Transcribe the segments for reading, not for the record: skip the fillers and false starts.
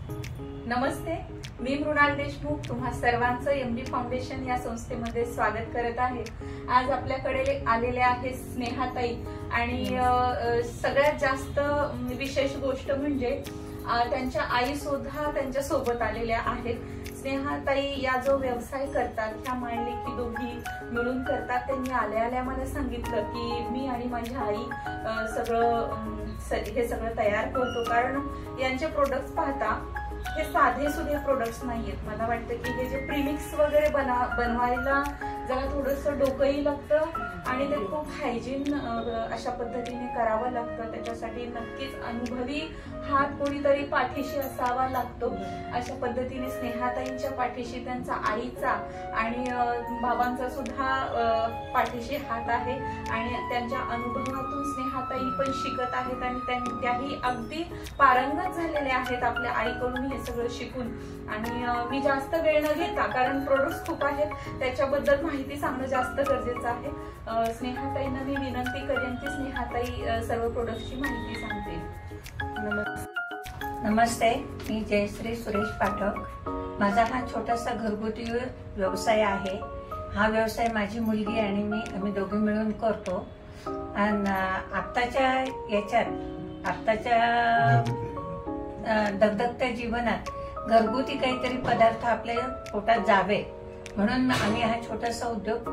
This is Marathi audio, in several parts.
नमस्ते, मी मृणाल देशमुख तुम्हा सर्वांचं एमडी फाउंडेशन या संस्थेमध्ये स्वागत करत आहे। आज आपल्याकडे आलेले आहे स्नेहाताई आणि सगळ्यात जास्त विशेष गोष्ट म्हणजे त्यांच्या आई सुद्धा त्यांच्या सोबत आलेल्या आहेत। स्नेहाताई या जो व्यवसाय करतात त्या मांडलिकी दोघी मिळून करतात। त्यांनी आल्या मला सांगितलं की मी आणि माझी आई हे सगळं तयार करतो, कारण यांचे प्रोडक्ट्स पाहता हे साधे सुधे प्रोडक्ट्स नाहीयेत। मला वाटतं की हे जे प्रीमिक्स वगैरे बनवायला जरा थोडंसं डोकंही लागतं आणि ते खूप हायजीन अशा पद्धतीने करावं लागतं। त्याच्यासाठी नक्कीच अनुभवी हात कोणीतरी पाठीशी असावा लागतो। अशा पद्धतीने स्नेहाताईंच्या पाठीशी त्यांचा आईचा आणि बाबांचा सुद्धा पाठीशी हात आहे आणि त्यांच्या अनुभवातून स्नेहाताई पण शिकत आहेत आणि त्याही अगदी पारंगत झालेले आहेत आपल्या आईकडून हे सगळं शिकून। आणि मी जास्त वेळ न घेता, कारण प्रोडक्ट्स खूप आहेत, त्याच्याबद्दल माहिती सांगणं जास्त गरजेचं आहे। स्नेहाताईंना मी विनंती करेन की स्नेहाताई सर्व प्रोडक्ट्सची माहिती सांगतील। नमस्ते, मी जयश्री सुरेश पाठक। माझा हा छोटासा घरगुती व्यवसाय आहे। हा व्यवसाय माझी मुलगी आणि आम्ही दोघे मिळून करतो। आणि आत्ताच्या दगदगत्या जीवनात घरगुती काहीतरी पदार्थ आपल्या पोटात जावे म्हणून आम्ही हा छोटासा उद्योग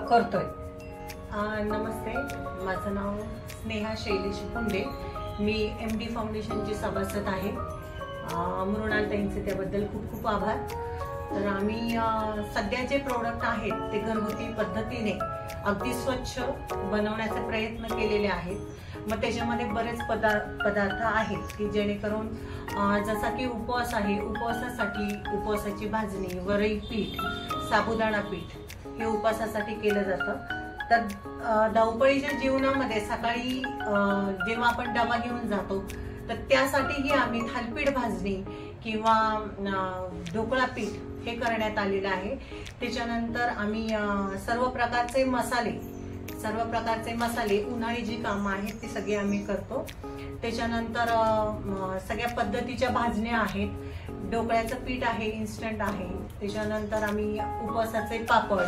करतोय। नमस्ते, माझं नाव स्नेहा शैलेश पुंडे। मी एमडी फाउंडेशनची सभासद आहे। मृणाल ताईंचे त्याबद्दल खूप खूप आभार। तर आम्ही सध्या जे प्रोडक्ट आहेत ते घरगुती पद्धतीने अगदी स्वच्छ बनवण्याचे प्रयत्न केलेले आहेत। मग त्याच्यामध्ये बरेच पदार्थ आहेत की जेणेकरून जसा की उपवास आहे, उपवासासाठी उपवासाची भाजणी, वरई पीठ, साबुदाणा पीठ हे उपवासासाठी केलं जातं। तर धावपळीच्या जीवनामध्ये सकाळी जेव्हा आपण डबा घेऊन जातो तर त्यासाठीही आम्ही थालीपीठ भाजणी किंवा ढोकळा पीठ हे करण्यात आलेलं आहे। त्याच्यानंतर आम्ही सर्व प्रकारचे मसाले उन्हाळी जी कामं आहेत ती सगळी आम्ही करतो। त्याच्यानंतर सगळ्या पद्धतीच्या भाजण्या आहेत, ढोकळ्याचं पीठ आहे, इन्स्टंट आहे। त्याच्यानंतर आम्ही उपवासाचे पापड,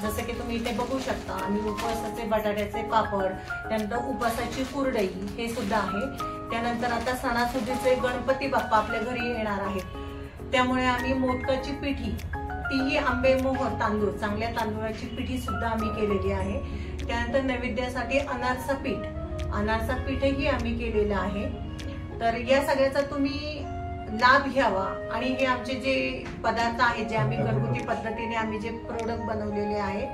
जसं की तुम्ही इथे बघू शकता, आम्ही उपवासाचे बटाट्याचे पापड, त्यानंतर उपवासाची कुरडई हे सुद्धा आहे। त्यानंतर आता सणासुदीचे गणपती बाप्पा आपल्या घरी येणार आहेत, त्यामुळे आम्ही मोदकाची पिठी, तीही आंबे मोहर तांदूळ, चांगल्या तांदूळाची पिठी सुद्धा आम्ही केलेली आहे। त्यानंतर नैवेद्यासाठी अनारसा पीठही आम्ही केलेलं आहे। तर या सगळ्याचा तुम्ही लाभ घ्यावा आणि हे आमचे जे पदार्थ आहेत, जे आम्ही घरगुती पद्धतीने आम्ही जे प्रोडक्ट बनवलेले आहे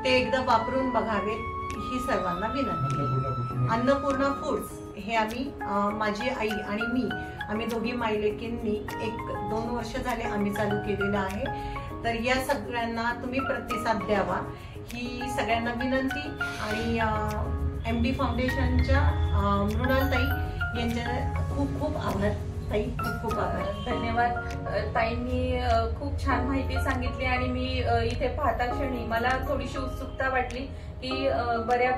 ते एकदा वापरून बघावेत ही सर्वांना विनंती। अन्नपूर्णा फूड्स हे आम्ही माझी आई आणि मी आम्ही दोघी मायलेकींनी 1-2 वर्ष झाले आम्ही चालू केलेलं आहे। तर या सगळ्यांना तुम्ही प्रतिसाद द्यावा ही सगळ्यांना विनंती। आणि एमडी फाउंडेशनच्या मृणाल ताई यांच्या खूप खूप आभार। ताई खूप खूप आभार, धन्यवाद। ताईंनी खूप छान माहिती सांगितली आणि मी इथे पाहता क्षणी मला थोडीशी उत्सुकता वाटली की बऱ्या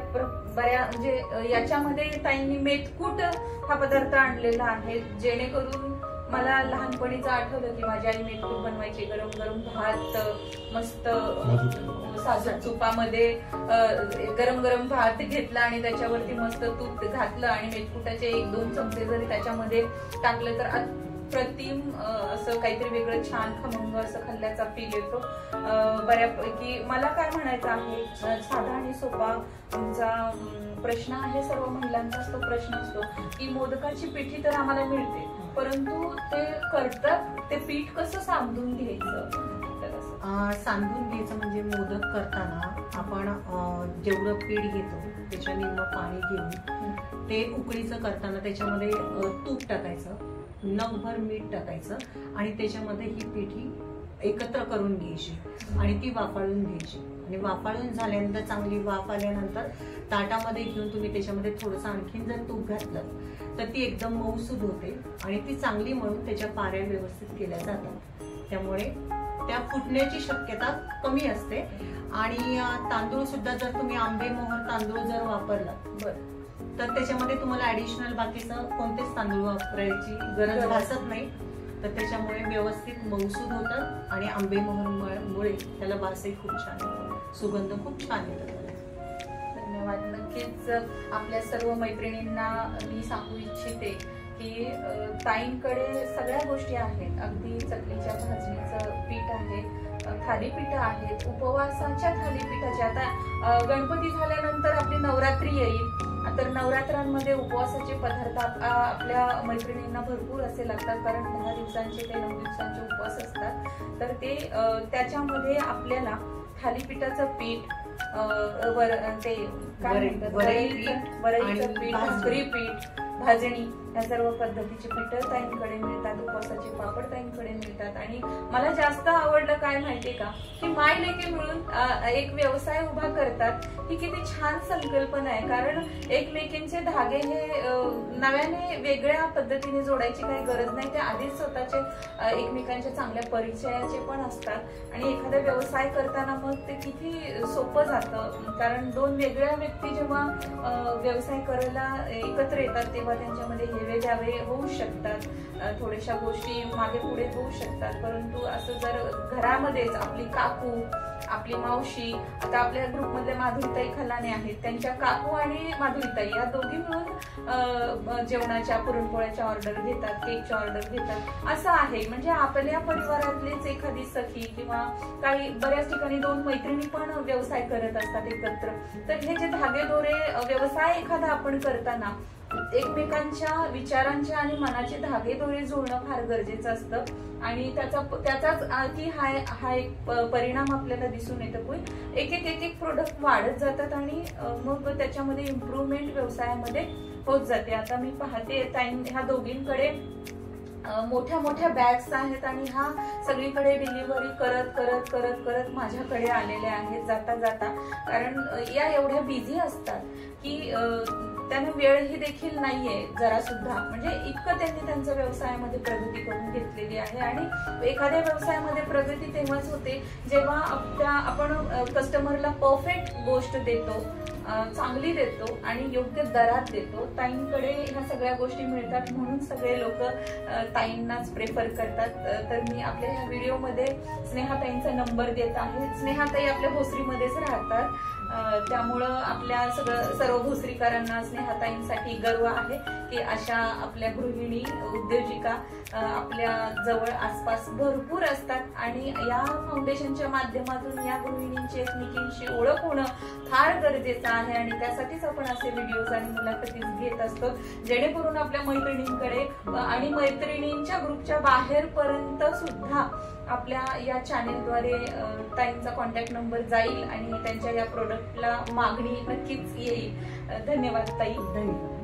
म्हणजे याच्यामध्ये ताईंनी मेथकूट हा पदार्थ आणलेला आहे, जेणेकरून मला लहानपणीच आठवलं की माझी आई मेथकूट बनवायची। गरम गरम भात, मस्त साजूक तुपामध्ये गरम भात घेतला आणि त्याच्यावरती मस्त तूप घातलं आणि मेथकुटाचे 1-2 चमचे जरी त्याच्यामध्ये टाकले तर अप्रतिम असं काहीतरी वेगळं छान खमंग असं खाल्ल्याचा फील येतो। बऱ्यापैकी मला काय म्हणायचं आहे, साधा आणि सोपा तुमचा प्रश्न आहे, सर्व महिलांचाच तो प्रश्न असतो की मोदकाची पिठी तर आम्हाला मिळते, परंतु ते करतात ते पीठ कसं सांधून घ्यायचं? सांधून घ्यायचं म्हणजे मोदक करताना आपण जेवढं पीठ घेतो त्याच्या निम्म पाणी घेऊन ते उकळीचं करताना त्याच्यामध्ये तूप टाकायचं, नगभर मीठ टाकायचं आणि त्याच्यामध्ये ही पिठी एकत्र करून घ्यायची आणि ती वाफाळून घ्यायची। आणि वाफाळून झाल्यानंतर चांगली वाफ आल्यानंतर ताटामध्ये घेऊन तुम्ही त्याच्यामध्ये थोडंसं आणखीन जर तूप घातलं तर ती एकदम मऊसूद होते आणि ती चांगली मळून त्याच्या पाऱ्या व्यवस्थित केल्या जातात। त्यामुळे त्या फुटण्याची शक्यता कमी असते। आणि तांदूळ सुद्धा जर तुम्ही आंबे मोहर तांदूळ जर वापरला तर त्याच्यामध्ये तुम्हाला ऍडिशनल बाकीचं कोणतेच तांदूळ वापरायची गरज भासत नाही. तर त्याच्यामुळे व्यवस्थित मऊसूद होतात आणि आंबेमोहरमुळे त्याला वासही खूप छान येतो, सुगंध खूप छान येतो. धन्यवाद. नक्कीच आपल्या सर्व मैत्रिणींना मी सांगू इच्छिते की ताईंकडे सगळ्या गोष्टी आहेत. अगदी चकलीच्या भाजणीचं पीठ आहे, थालीपीठ आहेत, उपवासाच्या थालीपीठाच्या. आता गणपती झाल्यानंतर आपली नवरात्री येईल, तर नवरात्रांमध्ये उपवासाचे पदार्थ आपल्या मैत्रिणींना भरपूर असे लागतात, कारण 10 दिवसांचे ते 9 दिवसांचे उपवास असतात. तर ते त्याच्यामध्ये आपल्याला थालीपीठाचं पीठ, ते काय म्हणतात, वरईचं पीठ, भाकरी पीठ, भाजणी, या सर्व पद्धतीची पीठं ताईंकडे मिळतात. उपवासाचे पापड ताईंकडे मिळतात. आणि मला जास्त आवडलं काय माहितीये का, की माय लेकी मिळून एक व्यवसाय उभा करतात. ही किती छान संकल्पना आहे, कारण एकमेकींचे धागे हे नव्याने वेगळ्या पद्धतीने जोडायची काही गरज नाही. ते आधीच स्वतःचे एकमेकांच्या चांगल्या परिचयाचे पण असतात. आणि एखादा व्यवसाय करताना मग ते किती सोपं जातं, कारण 2 वेगळ्या व्यक्ती जेव्हा व्यवसाय करायला एकत्र येतात तेव्हा त्यांच्यामध्ये हेवे द्यावे होऊ शकतात, थोड्याशा गोष्टी मागे पुढे होऊ शकतात. परंतु असं जर घरामध्येच आपली काकू, आपली मावशी, आता आपल्या ग्रुपमधल्या माधुरीताई खलाने आहेत, त्यांच्या काकू आणि माधुरीताई या दोघी मिळून जेवणाच्या, पुरणपोळ्याच्या ऑर्डर घेतात, केकच्या ऑर्डर घेतात. असं आहे. म्हणजे आपल्या परिवारातलीच एखादी सखी किंवा काही बऱ्याच ठिकाणी 2 मैत्रिणी पण व्यवसाय करत असतात एकत्र. तर हे जे धागेदोरे, व्यवसाय एखादा आपण करताना एकमेकांच्या विचारांच्या आणि मनाचे धागेदोरे जुळणं फार गरजेचं असतं. आणि त्याचाच की हा एक परिणाम आपल्याला दिसून येतो. एक एक प्रोडक्ट वाढत जातात आणि मग त्याच्यामध्ये इम्प्रूव्हमेंट व्यवसायामध्ये होत जाते. आता मी पाहते ह्या दोघींकडे मोठ्या मोठ्या बॅग्स आहेत आणि हा सगळीकडे डिलिव्हरी करत करत करत करत माझ्याकडे आलेले आहेत जाता जाता. कारण या एवढ्या बिझी असतात की त्यांना वेळही देखील नाहीये जरा सुद्धा. म्हणजे इतकं त्यांनी त्यांच्या व्यवसायामध्ये प्रगती करून घेतलेली आहे. आणि एखाद्या व्यवसायामध्ये प्रगती तेव्हाच होते जेव्हा आपण कस्टमरला परफेक्ट गोष्ट देतो, चांगली देतो आणि योग्य दरात देतो. ताईंकडे ह्या सगळ्या गोष्टी मिळतात म्हणून सगळे लोक ताईंनाच प्रेफर करतात. तर मी आपल्या ह्या व्हिडिओमध्ये स्नेहाताईंचा नंबर देत आहे. स्नेहाताई आपल्या भोसरीमध्येच राहतात, त्यामुळं आपल्या सर्व भोसरीकरांना स्नेहाताईंसाठी गर्व आहे की अशा आपल्या गृहिणी, उद्योजिका आपल्या जवळ आसपास भरपूर असतात. आणि या फाउंडेशनच्या माध्यमातून या गृहिणींची एकमेकींशी ओळख होणं फार गरजेचं आहे. आणि त्यासाठीच आपण असे व्हिडिओज आणि मुलाखती घेत असतो, जेणेकरून आपल्या मैत्रिणींकडे आणि मैत्रिणींच्या ग्रुपच्या बाहेर पर्यंत सुद्धा आपल्या या चॅनेलद्वारे ताईंचा कॉन्टॅक्ट नंबर जाईल आणि त्यांच्या या प्रोडक्टला मागणी नक्कीच येईल. धन्यवाद ताई. धन्यवाद.